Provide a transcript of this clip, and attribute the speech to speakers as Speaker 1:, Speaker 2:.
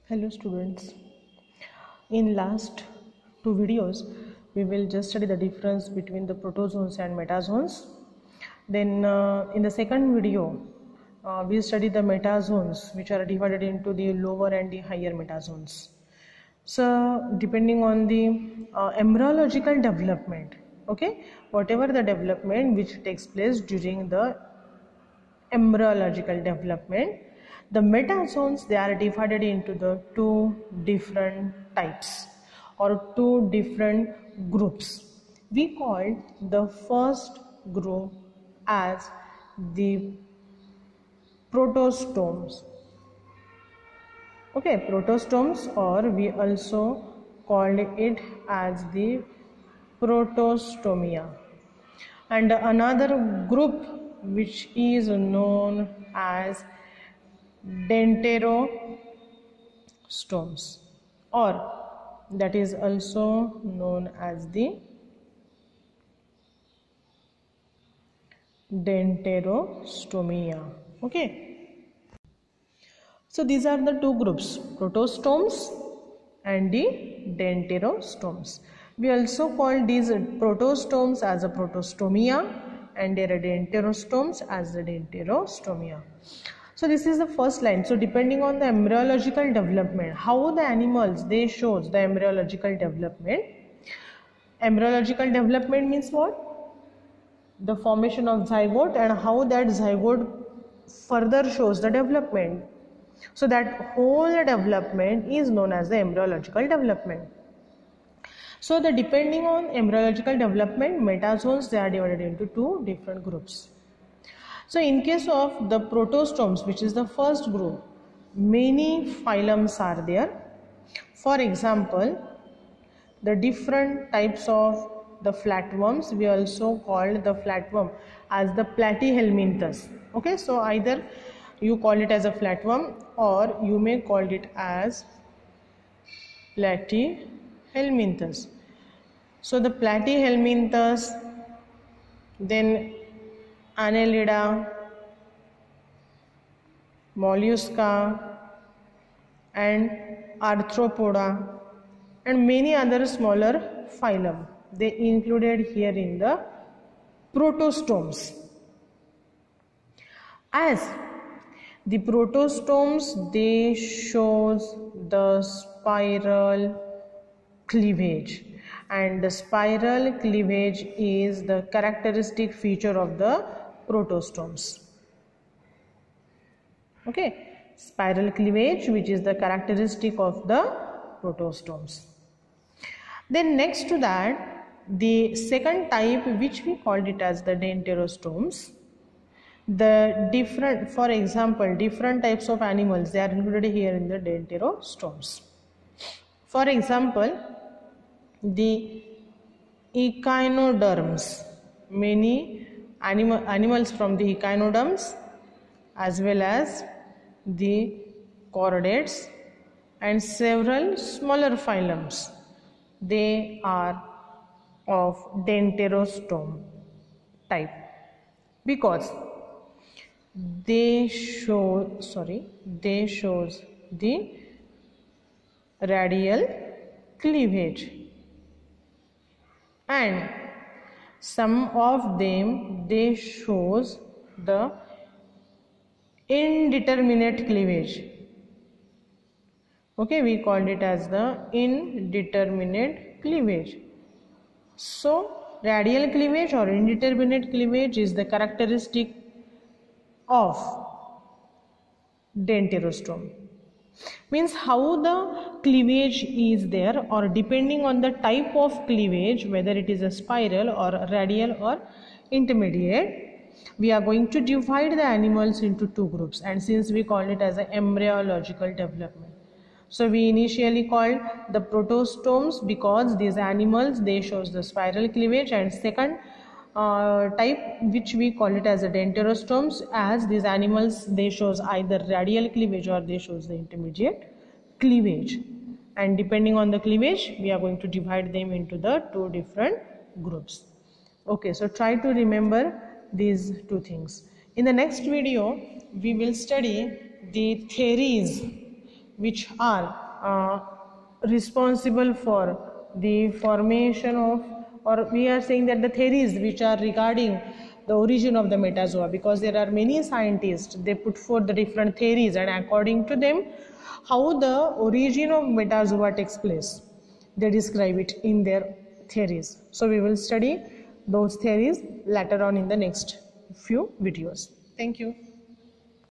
Speaker 1: Hello students, in last two videos we will just study the difference between the protozoans and metazoans. Then in the second video we study the metazoans, which are divided into the lower and the higher metazoans. So depending on the embryological development, okay, whatever the development which takes place during the embryological development, the metazoans, they are divided into the two different types or two different groups. We call the first group as the protostomes. Okay, protostomes, or we also called it as the protostomia. And another group which is known as dentarostomes, or that is also known as the dentarostomia. Okay, so these are the two groups, protostomes and the dentarostomes. We also call these protostomes as a protostomia and their dentarostomes as the dentarostomia. So this is the first line. So depending on the embryological development, how the animals, they shows the embryological development. Embryological development means what? The formation of zygote and how that zygote further shows the development. So that whole development is known as the embryological development. So the depending on embryological development, metazoans, they are divided into two different groups. So in case of the protostomes, which is the first group, many phylums are there. For example, the different types of the flatworms, we also called the flatworm as the Platyhelminthes. Okay, so either you call it as a flatworm or you may call it as Platyhelminthes. So the Platyhelminthes, then Annelida, Mollusca and Arthropoda and many other smaller phylum, they included here in the protostomes. As the protostomes, they shows the spiral cleavage, and the spiral cleavage is the characteristic feature of the protostomes. Okay, spiral cleavage, which is the characteristic of the protostomes. Then next to that, the second type, which we called it as the dentarostomes, the different, for example, different types of animals, they are included here in the dentarostomes. For example, the echinoderms, many animals from the echinoderms, as well as the chordates and several smaller phylums, they are of dentarostome type because they shows the radial cleavage, and some of them, they shows the indeterminate cleavage. Okay, we called it as the indeterminate cleavage. So radial cleavage or indeterminate cleavage is the characteristic of dentarostome. Means how the cleavage is there, or depending on the type of cleavage, whether it is a spiral or radial or intermediate, we are going to divide the animals into two groups. And since we call it as an embryological development, so we initially called the protostomes because these animals, they shows the spiral cleavage, and second type, which we call it as a dentarostomes, as these animals, they shows either radial cleavage or they shows the intermediate cleavage, and depending on the cleavage, we are going to divide them into the two different groups. Okay, so try to remember these two things. In the next video, we will study the theories which are responsible for the formation of, or we are saying that the theories which are regarding the origin of the metazoa, because there are many scientists, they put forth the different theories, and according to them how the origin of metazoa takes place, they describe it in their theories. So we will study those theories later on in the next few videos. Thank you.